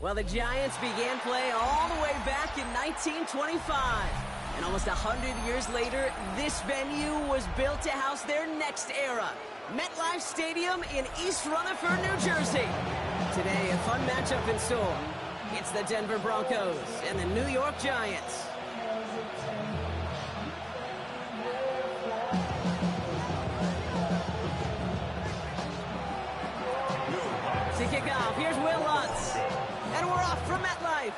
Well, the Giants began play all the way back in 1925. And almost 100 years later, this venue was built to house their next era. MetLife Stadium in East Rutherford, New Jersey. Today, a fun matchup in store. It's the Denver Broncos and the New York Giants. To kick off, here's Will Lutz. And we're off from MetLife.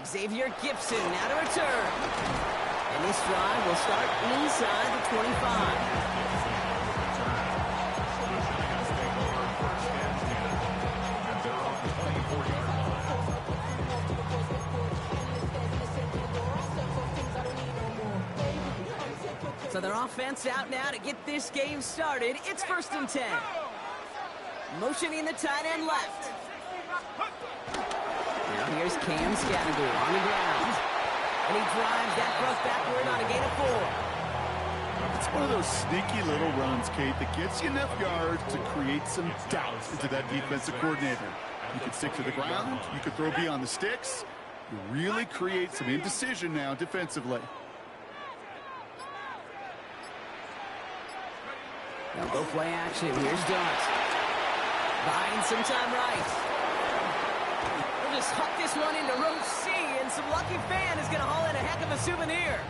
Xavier Gipson now to return. And this drive will start inside the 25. So their offense out now to get this game started. It's 1st and 10. Motioning the tight end left. Now here's Cam Scattergood on the ground. And he drives that brook backward on a gain of 4. It's one of those sneaky little runs, Kate, that gets you enough yards to create some doubt into that defensive coordinator. You can stick to the ground. You can throw beyond the sticks. You really create some indecision now defensively. Now go play action. Here's Dart. Buying some time right. We'll just huck this one into row C, and some lucky fan is going to haul in a heck of a souvenir.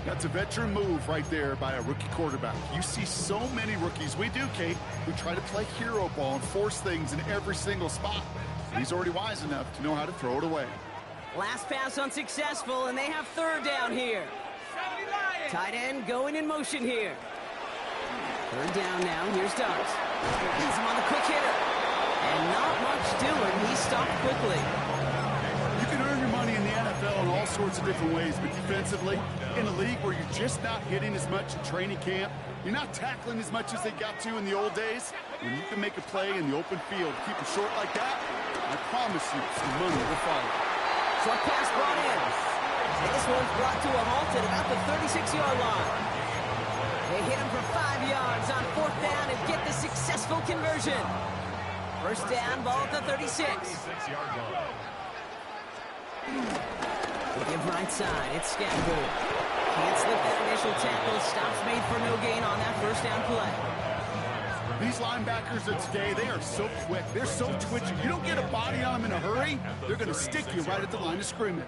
That's a veteran move right there by a rookie quarterback. You see so many rookies, we do, Kate, who try to play hero ball and force things in every single spot. He's already wise enough to know how to throw it away. Last pass unsuccessful, and they have 3rd down here. Tight end going in motion here. 3rd down now. Here's Dart. He's him on the quick hitter. And not much doing. He stopped quickly. You can earn your money in the NFL in all sorts of different ways, but defensively, in a league where you're just not hitting as much in training camp, you're not tackling as much as they got to in the old days, when you can make a play in the open field, keep it short like that, I promise you some money will follow. Short pass brought in. And this one's brought to a halt at about the 36-yard line. They hit him for 5 yards on 4th down and get the successful conversion. 1st down, ball at the 36. To give right side, it's Scattergood. Can't slip that initial tackle. Stops made for no gain on that 1st down play. These linebackers of today, they are so quick. They're so twitchy. You don't get a body on them in a hurry, they're going to stick you right at the line of scrimmage.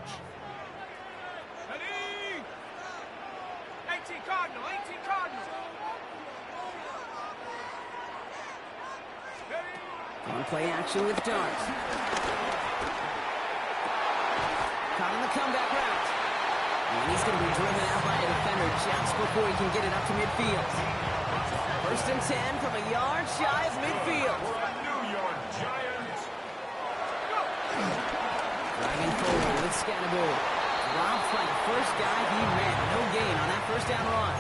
18 Cardinal, 18 Cardinal. On play action with Dart. Caught on the comeback route. And he's going to be driven out by a defender just before he can get it up to midfield. 1st and 10 from a yard shy of midfield. New York Giants. Driving forward with Scattergood. Dropped by the first guy he ran. No gain on that 1st down run.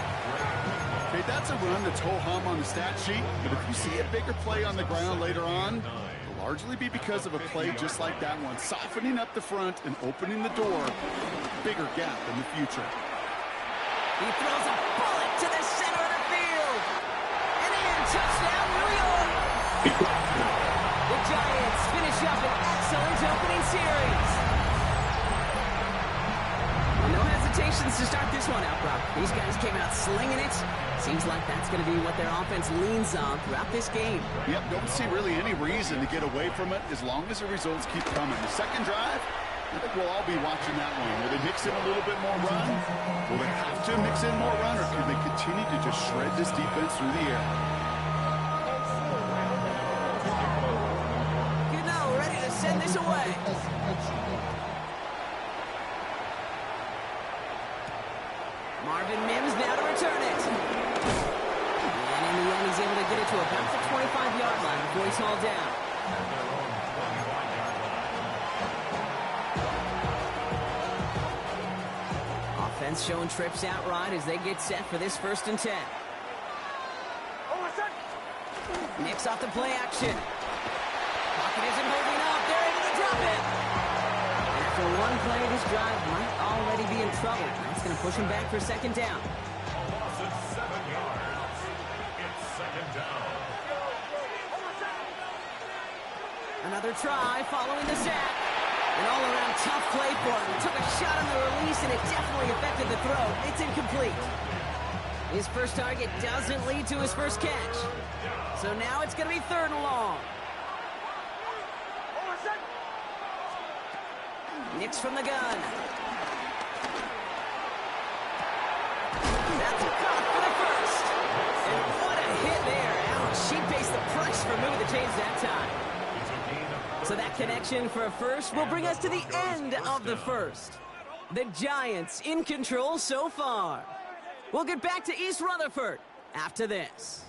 Okay, that's a run that's ho-hum on the stat sheet, but if you see a bigger play on the ground later on, it'll largely be because of a play just like that one, softening up the front and opening the door, bigger gap in the future. He throws a bullet to the center of the field. And in, touchdown, New York. The Giants finish up an excellent opening series. No hesitations to start this one out, Brock. These guys came out slinging it. Seems like that's going to be what their offense leans on throughout this game. Yep, don't see really any reason to get away from it as long as the results keep coming. The second drive, I think we'll all be watching that one. Will they mix in a little bit more run? Will they have to mix in more run, or can they continue to just shred this defense through the air? You know, ready to send this away. Marvin Mims now to return it. And in the end, he's able to get it to about the 25-yard line before he's hauled down. Offense showing trips out right as they get set for this 1st and 10. Knicks off the play action. Pocket isn't holding up. They're able to drop it. After one play, this drive might already be in trouble. That's going to push him back for 2nd down. Loss of 7 yards. It's 2nd down. Another try following the sack. An all-around tough play for him. Took a shot on the release, and it definitely affected the throw. It's incomplete. His first target doesn't lead to his first catch. So now it's going to be 3rd and long. Nix from the gun. That's a cut for the first. And what a hit there. Ouch, she faced the price for moving the chains that time. So that connection for a first will bring us to the end of the first. The Giants in control so far. We'll get back to East Rutherford after this.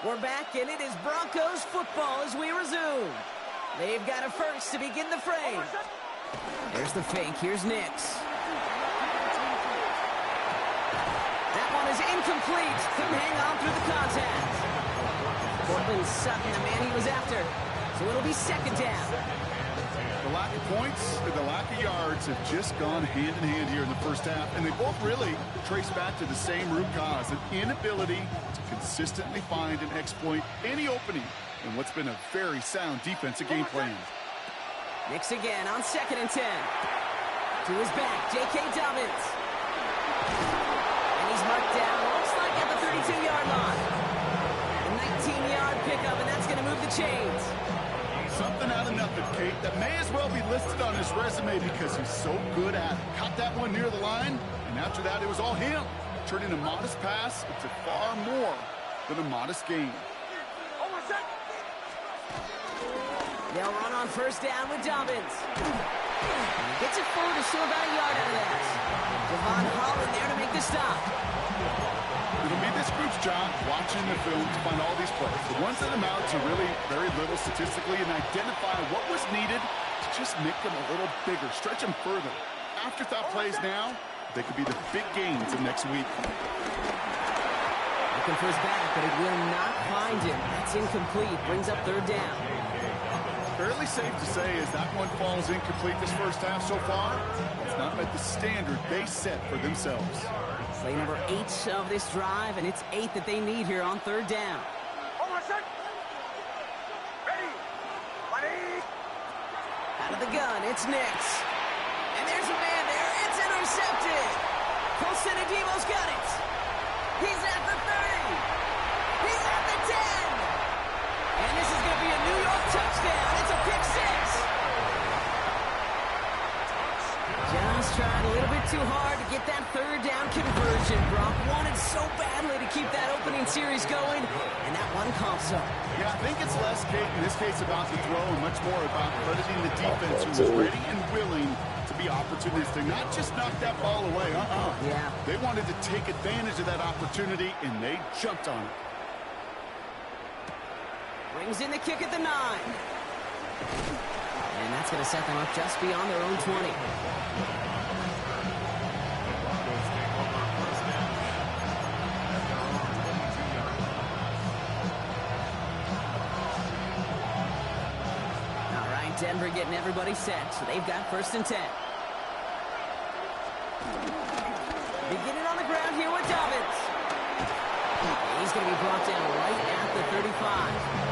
We're back, and it is Broncos football as we resume. They've got a first to begin the frame. There's the fake. Here's Nix. That one is incomplete. Couldn't hang on through the contact. Cortland Sutton, the man he was after. So it'll be 2nd down. The lack of points and the lack of yards have just gone hand in hand here in the first half, and they both really trace back to the same root cause, an inability to consistently find and exploit any opening in what's been a very sound defensive game plan. Nix again on 2nd and 10. To his back, J.K. Dobbins. And he's marked down, looks like at the 32-yard line. A 19-yard pickup, and that's going to move the chains. Something out of nothing, Kate, that may as well be listed on his resume because he's so good at it. Caught that one near the line, and after that, it was all him, turning a modest pass into far more than a modest gain. They'll run on 1st down with Dobbins. And he gets it forward to still about a yard out of that. Devon Holland there to make the stop. It'll be this group's job watching the film to find all these plays. The ones that amount to really very little statistically and identify what was needed to just make them a little bigger, stretch them further. Afterthought plays now, they could be the big gains of next week. Looking for his back, but it will not find him. That's incomplete. Brings up 3rd down. Fairly safe to say as that one falls incomplete this first half so far, it's not met the standard they set for themselves. Play number 8 of this drive, and it's 8 that they need here on 3rd down. Out of the gun, it's Nix. And there's a man there. It's intercepted. Colson Adebo's got it. He's at the 30. He's at the 10. And this is going to be a New York touchdown. It's a pick 6. Just trying a little bit too hard to get that 3rd down conversion. Brock wanted so badly to keep that opening series going, and that one comes up. Yeah, I think it's less, Kate, in this case about the throw and much more about crediting the defense who was ready and willing to be opportunistic, not just knock that ball away. Yeah. They wanted to take advantage of that opportunity, and they jumped on it. Brings in the kick at the 9. And that's going to set them up just beyond their own 20. All right, Denver getting everybody set. So they've got 1st and 10. Beginning on the ground here with Dobbins. He's going to be brought down right at the 35.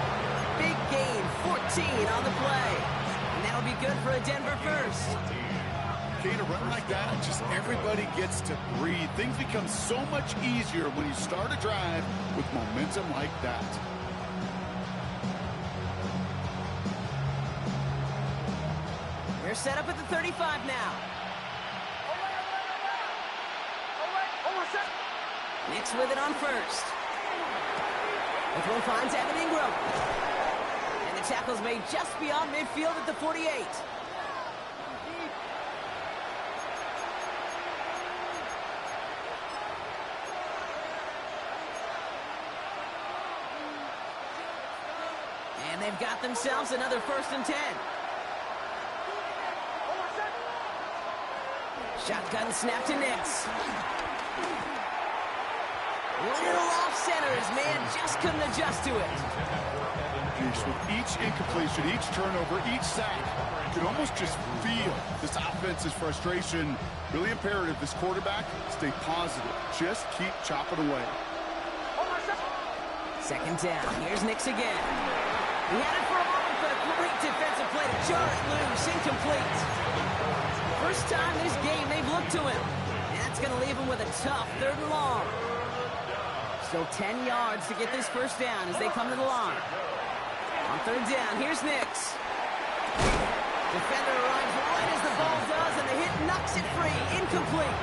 Big gain, 14 on the play. And that'll be good for a Denver first. Kate, a run like that, just everybody gets to breathe. Things become so much easier when you start a drive with momentum like that. They're set up at the 35 now. Nix with it on 1st. The throw finds Evan Ingram. And the tackle's made just beyond midfield at the 48. And they've got themselves another 1st and 10. Shotgun snap to Nix. Little off center. His man just couldn't adjust to it. With each incompletion, each turnover, each sack, you can almost just feel this offense's frustration. Really imperative, this quarterback, stay positive. Just keep chopping away. Second down. Here's Nix again. He had it for a moment, but a great defensive play to jar it loose. Incomplete. First time this game they've looked to him. And that's going to leave him with a tough 3rd and long. Still 10 yards to get this first down as they come to the line. On 3rd down, here's Nix. Defender arrives right as the ball does, and the hit knocks it free. Incomplete.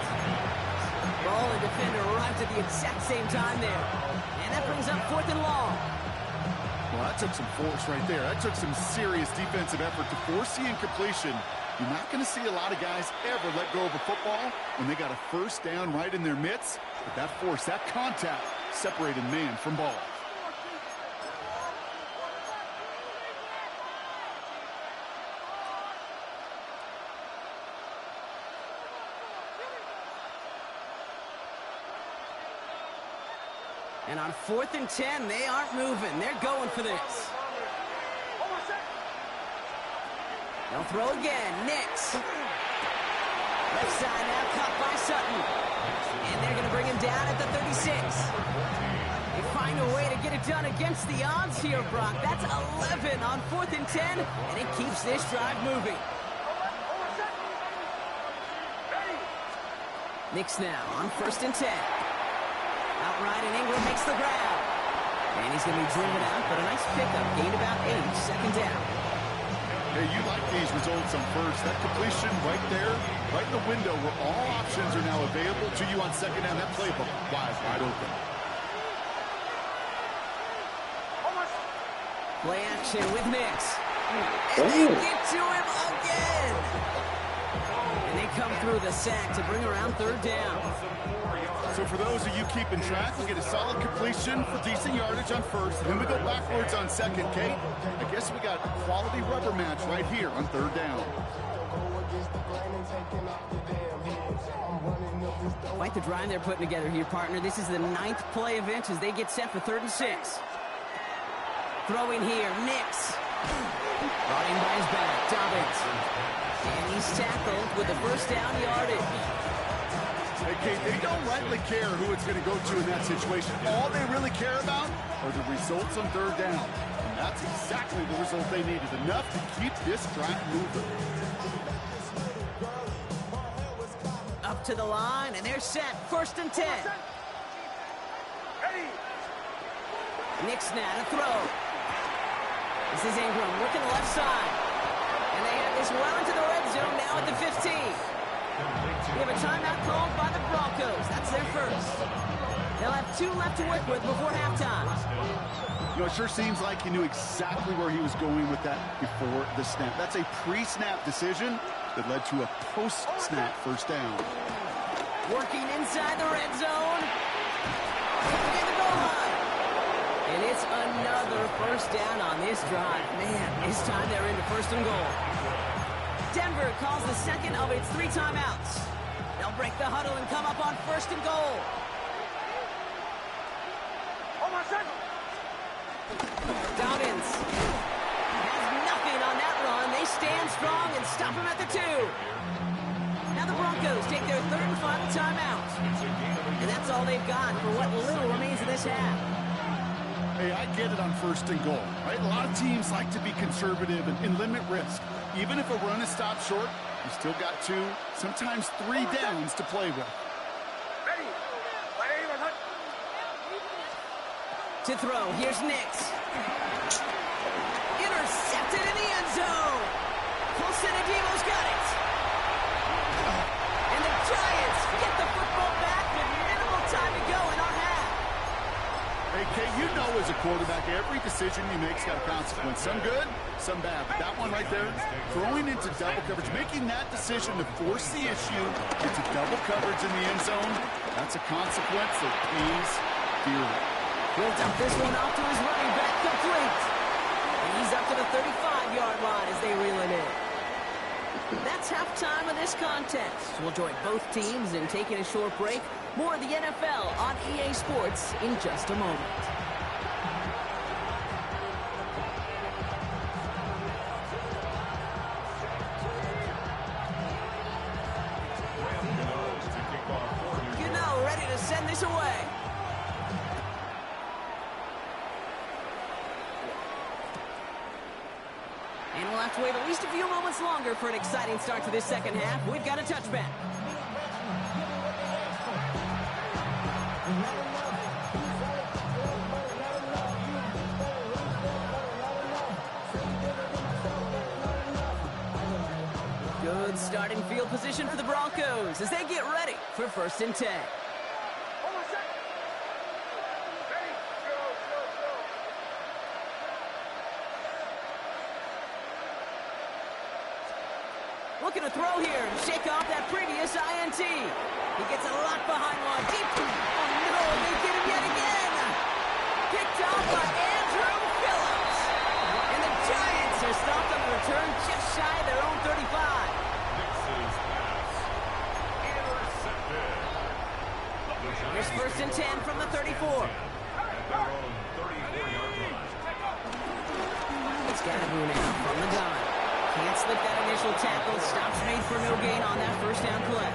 Ball and defender arrived at the exact same time there. And that brings up 4th and long. Well, that took some force right there. That took some serious defensive effort to force the incompletion. You're not going to see a lot of guys ever let go of a football when they got a first down right in their midst. But that force, that contact, separated man from ball. And on 4th and 10, they aren't moving. They're going for this. They'll throw again. Nix. Left side now, caught by Sutton. And they're going to bring him down at the 36. They find a way to get it done against the odds here, Brock. That's 11 on 4th and 10, and it keeps this drive moving. Nix now on 1st and 10. Outright, and Ingram makes the grab. And he's going to be driven out, but a nice pickup. Gained about 8, 2nd down. Hey, you like these results on first. That completion right there, right in the window where all options are now available to you on 2nd down. That playbook wide open. Play action with Nix. And they get to him again. And they come through the sack to bring around 3rd down. So for those of you keeping track, we get a solid completion for decent yardage on 1st, and then we go backwards on 2nd, Kate. I guess we got a quality rubber match right here on 3rd down. Quite the drive they're putting together here, partner. This is the 9th play of inches. They get set for 3rd and 6. Throwing here, Nix. Brought in by his back, Dobbins. And he's tackled with the first down yardage. Hey, Kate, they don't rightly care who it's going to go to in that situation. All they really care about are the results on 3rd down. And that's exactly the result they needed. Enough to keep this drive moving. Up to the line, and they're set. 1st and 10. Nix now to throw. This is Ingram working the left side. And they have this well into the red zone now at the 15. We have a timeout called by the Broncos. That's their first. They'll have 2 left to work with before halftime. You know, it sure seems like he knew exactly where he was going with that before the snap. That's a pre-snap decision that led to a post-snap first down. Working inside the red zone. Get the goal line. And it's another first down on this drive. Man, this time they're into 1st and goal. Denver calls the second of its 3 timeouts. They'll break the huddle and come up on 1st and goal. Dobbins has nothing on that run. They stand strong and stop him at the 2. Now the Broncos take their 3rd and final timeout. And that's all they've got for what little remains of this half. Hey, I get it on 1st and goal, right? A lot of teams like to be conservative and limit risk. Even if a run is stopped short, you still got 2, sometimes 3 downs to play with. To throw, here's Nix. Intercepted in the end zone. Colson-Adimo's got it. And the Giants get the football back with minimal time to go in our half. Hey, Kate, you know as a quarterback, every decision you make's got a consequence. Some good, some bad. But that one right there, throwing into double coverage, making that decision to force the issue into double coverage in the end zone, that's a consequence that pays dearly. He'll dump this one off to his running back, complete. And he's up to the 35-yard line as they reel it in. That's halftime of this contest. We'll join both teams in taking a short break. More of the NFL on EA Sports in just a moment. Ready to send this away. have to wait at least a few moments longer for an exciting start to this second half. We've got a touchback. Good starting field position for the Broncos as they get ready for 1st and 10. Looking to throw here and shake off that previous INT. He gets a lot behind one. Deep. Oh, no, they get him yet again. Picked off by Andrew Phillips. And the Giants are stopped on the return just shy of their own 35. Nix's pass. Intercepted. Here's 1st and 10 from the 34. At their own 34-yard line. It's Katty now from the gun. Can't slip that initial tackle. Stops made for no gain on that 1st down play.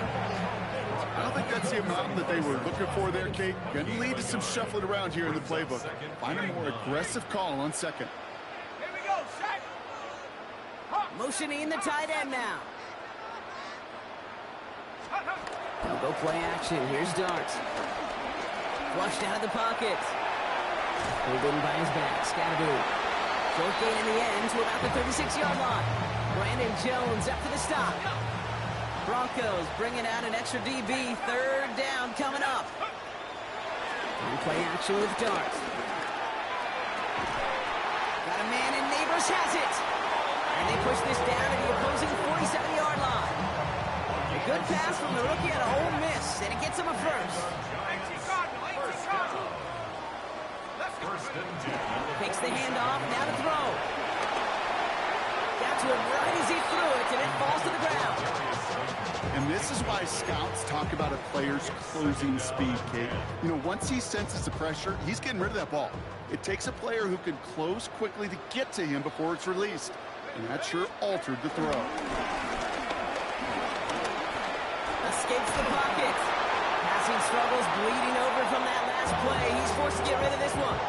I don't think that's the amount that they were looking for there, Kate. Going to lead to some shuffling around here in the playbook. Find a more aggressive call on 2nd. Here we go, set. Motioning the tight end now. They'll go play action. Here's Darts. Flushed out of the pocket. Pulled in by his back. Scatterboo. Short gain in the end to about the 36-yard line. Brandon Jones up for the stop. Broncos bringing out an extra DB. 3rd down coming up. And play action with Dart. Got a man and Neighbors has it. And they push this down to the opposing 47-yard line. A good pass from the rookie out of Ole Miss, and it gets him a first. Takes the handoff, now to throw. Got to him right as he threw it, and it falls to the ground. And this is why scouts talk about a player's closing speed, Kate. You know, once he senses the pressure, he's getting rid of that ball. It takes a player who can close quickly to get to him before it's released. And that sure altered the throw. Escapes the pocket. Passing struggles, bleeding over from that last play. He's forced to get rid of this one.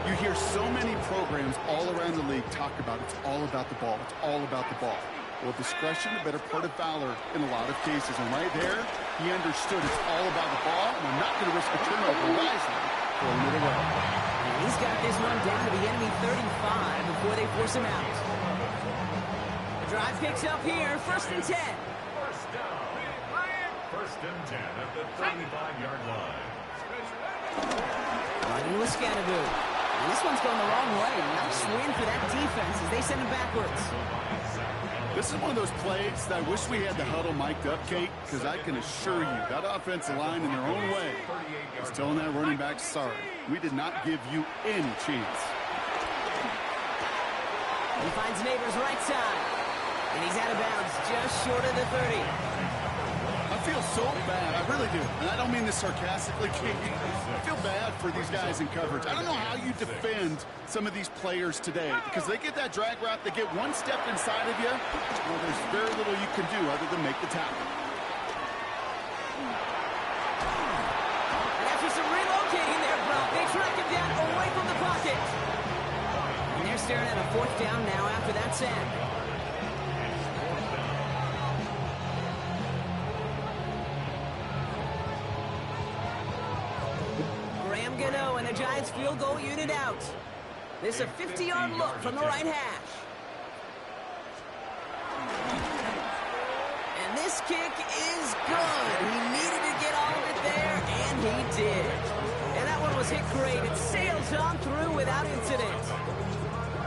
You hear so many programs all around the league talk about it's all about the ball. It's all about the ball. Well, discretion, a better part of valor in a lot of cases. And right there, he understood it's all about the ball, and I'm not going to risk a turnover wisely, throwing it away. And he's got this one down to the enemy 35 before they force him out. The drive picks up here, 1st and 10. First down. 1st and 10 at the 35-yard line. Running with Scatterboo. And this one's going the wrong way. Nice win for that defense as they send him backwards. This is one of those plays that I wish we had the huddle mic'd up, Kate, because I can assure you that offensive line in their own way is telling that running back, sorry, we did not give you any chance. He finds Neighbors right side. And he's out of bounds just short of the 30. I feel so bad. I really do. And I don't mean this sarcastically, Kate. I feel bad for these guys in coverage. I don't know how you defend some of these players today because they get that drag route, they get one step inside of you. Well, there's very little you can do other than make the tackle. And after some relocating there, Brock, they track him down away from the pocket. And they're staring at a 4th down now after that sack. And the Giants field goal unit out. This is a 50-yard look from the right hash. And this kick is good. He needed to get all of it there, and he did. And that one was hit great. It sails on through without incident.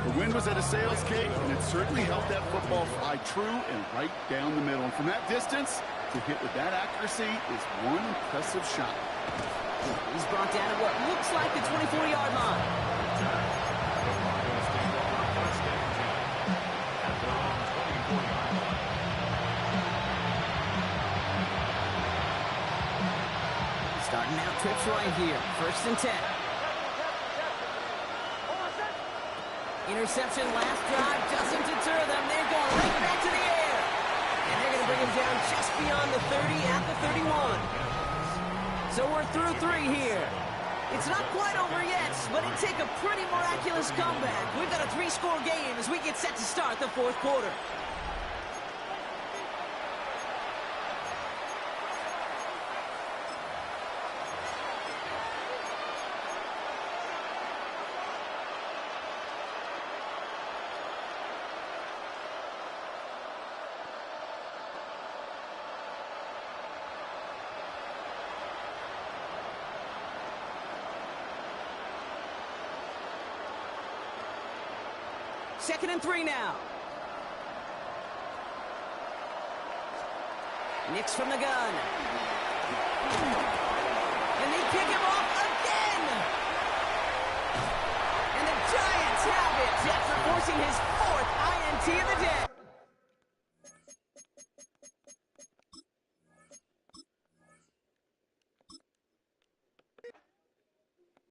The wind was at a sails, Kate, and it certainly helped that football fly true and right down the middle. And from that distance, to hit with that accuracy is one impressive shot. He's brought down at what looks like the 24-yard line. Starting out trips right here. 1st and 10. Interception last drive doesn't deter them. They're going right back to the air. And they're going to bring him down just beyond the 30 at the 31. So we're through 3 here. It's not quite over yet, but it'd take a pretty miraculous comeback. We've got a 3-score game as we get set to start the fourth quarter. Second and 3 now. Knicks from the gun. And they pick him off again. And the Giants have it after forcing his 4th INT of the day.